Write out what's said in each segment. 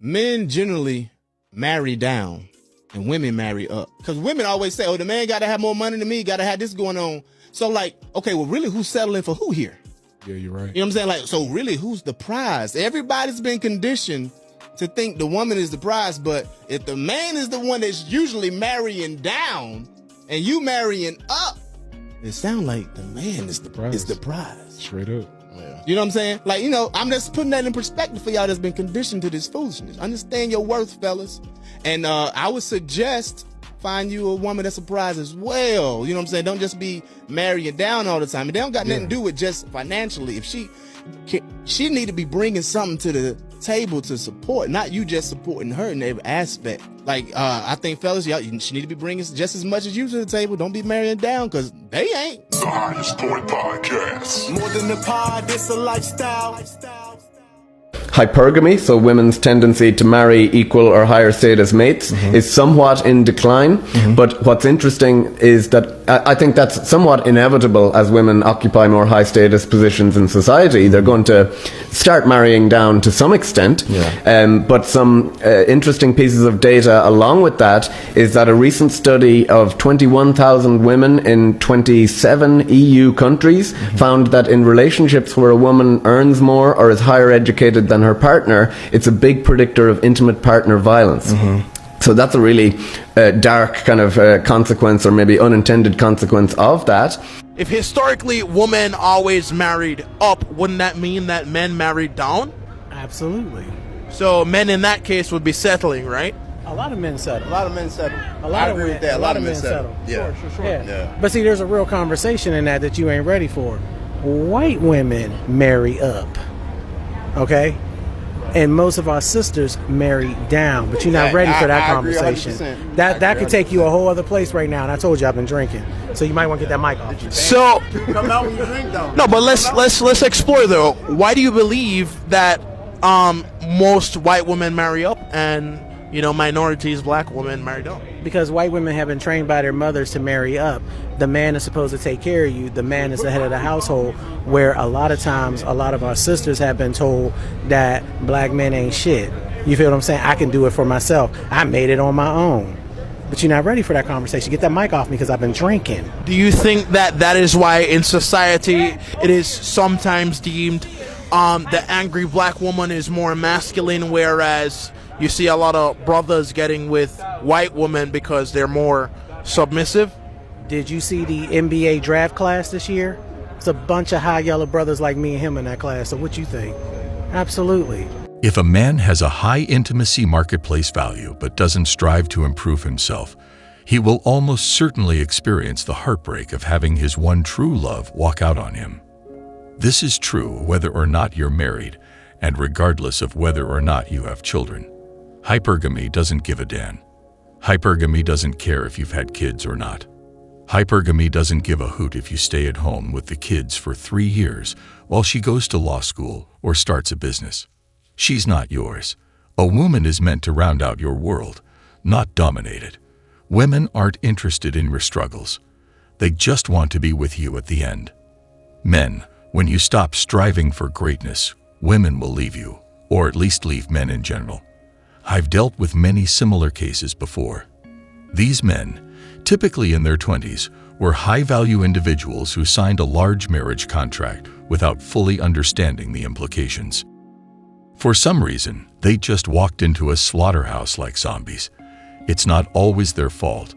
men generally marry down and women marry up. Because women always say, oh, the man got to have more money than me, got to have this going on. So like, okay, well, really, who's settling for who here? Yeah, you're right. You know what I'm saying? Like, so really, who's the prize? Everybody's been conditioned to think the woman is the prize, but if the man is the one that's usually marrying down and you marrying up, it sounds like the man is the prize. Straight up. Yeah. You know what I'm saying? Like, you know, I'm just putting that in perspective for y'all that's been conditioned to this foolishness. Understand your worth, fellas. And I would suggest find you a woman that's a prize as well. You know what I'm saying? Don't just be marrying down all the time. And they don't got nothing to do with just financially. If she need to be bringing something to the table to support, not you just supporting her in every aspect. Like, I think fellas, y'all, she need to be bringing just as much as you to the table. Don't be marrying down, because they ain't. The Highest Point Podcast. More than a pod, it's a lifestyle. Hypergamy, so women's tendency to marry equal or higher status mates, is somewhat in decline. But what's interesting is that I think that's somewhat inevitable as women occupy more high status positions in society. They're going to start marrying down to some extent. But some interesting pieces of data along with that is that a recent study of 21,000 women in 27 EU countries found that in relationships where a woman earns more or is higher educated than her partner, it's a big predictor of intimate partner violence. So that's a really dark kind of consequence, or maybe unintended consequence of that. If historically women always married up, wouldn't that mean that men married down? Absolutely. So men in that case would be settling, right? A lot of men settle. A lot of men settle. A lot I of agree with that. A lot of men settle. Yeah. Sure. Yeah. But see, there's a real conversation in that you ain't ready for. White women marry up. Okay? And most of our sisters marry down, but you're not ready for that conversation. That could take you a whole other place right now. And I told you I've been drinking, so you might want to get that mic off. So Come out when you drink, though. no, but let's explore though. Why do you believe that most white women marry up and minorities, black women, marry down? Because white women have been trained by their mothers to marry up. The man is supposed to take care of you. The man is the head of the household, where a lot of times, a lot of our sisters have been told that black men ain't shit. You feel what I'm saying? I can do it for myself. I made it on my own. But you're not ready for that conversation. Get that mic off me because I've been drinking. Do you think that is why in society it is sometimes deemed the angry black woman is more masculine, whereas you see a lot of brothers getting with white women because they're more submissive? Did you see the NBA draft class this year? It's a bunch of high yellow brothers like me and him in that class. So what you think? Absolutely. If a man has a high intimacy marketplace value but doesn't strive to improve himself, he will almost certainly experience the heartbreak of having his one true love walk out on him. This is true whether or not you're married, and regardless of whether or not you have children. Hypergamy doesn't give a damn. Hypergamy doesn't care if you've had kids or not. Hypergamy doesn't give a hoot if you stay at home with the kids for 3 years while she goes to law school or starts a business. She's not yours. A woman is meant to round out your world, not dominate it. Women aren't interested in your struggles. They just want to be with you at the end. Men, when you stop striving for greatness, women will leave you, or at least leave men in general. I've dealt with many similar cases before. These men, typically in their 20s, were high-value individuals who signed a large marriage contract without fully understanding the implications. For some reason, they just walked into a slaughterhouse like zombies. It's not always their fault,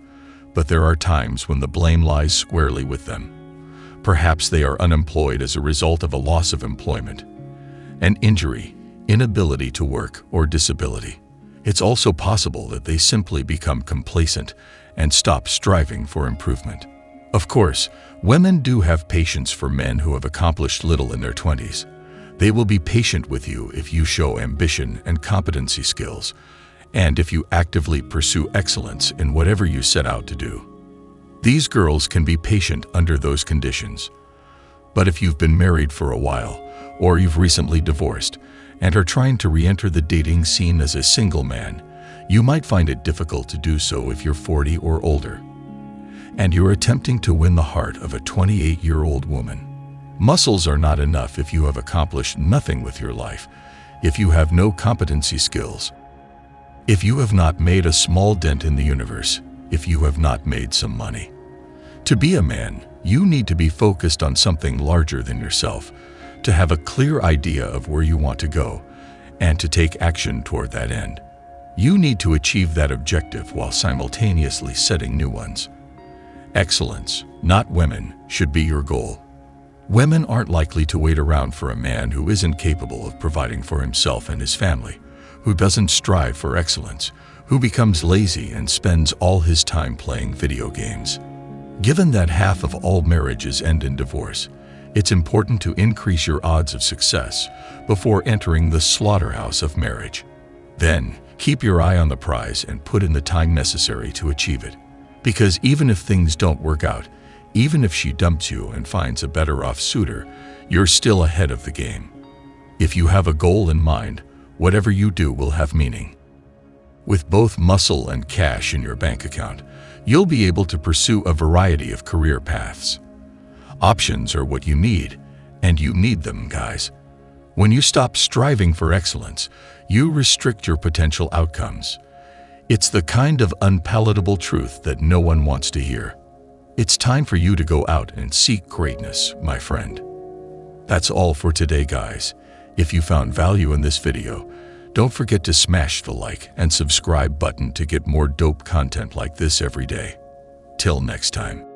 but there are times when the blame lies squarely with them. Perhaps they are unemployed as a result of a loss of employment, an injury, inability to work, or disability. It's also possible that they simply become complacent and stop striving for improvement. Of course, women do have patience for men who have accomplished little in their 20s. They will be patient with you if you show ambition and competency skills, and if you actively pursue excellence in whatever you set out to do. These girls can be patient under those conditions. But if you've been married for a while, or you've recently divorced, and are trying to re-enter the dating scene as a single man, you might find it difficult to do so if you're 40 or older, and you're attempting to win the heart of a 28-year-old woman. Muscles are not enough if you have accomplished nothing with your life, if you have no competency skills, If you have not made a small dent in the universe, if you have not made some money. To be a man, you need to be focused on something larger than yourself, to have a clear idea of where you want to go, and to take action toward that end. You need to achieve that objective while simultaneously setting new ones. Excellence, not women, should be your goal. Women aren't likely to wait around for a man who isn't capable of providing for himself and his family, who doesn't strive for excellence, who becomes lazy and spends all his time playing video games. Given that half of all marriages end in divorce, it's important to increase your odds of success before entering the slaughterhouse of marriage. Then, keep your eye on the prize and put in the time necessary to achieve it. Because even if things don't work out, even if she dumps you and finds a better-off suitor, you're still ahead of the game. If you have a goal in mind, whatever you do will have meaning. With both muscle and cash in your bank account, you'll be able to pursue a variety of career paths. Options are what you need, and you need them, guys. When you stop striving for excellence, you restrict your potential outcomes. It's the kind of unpalatable truth that no one wants to hear. It's time for you to go out and seek greatness, my friend. That's all for today, guys. If you found value in this video, don't forget to smash the like and subscribe button to get more dope content like this every day. Till next time.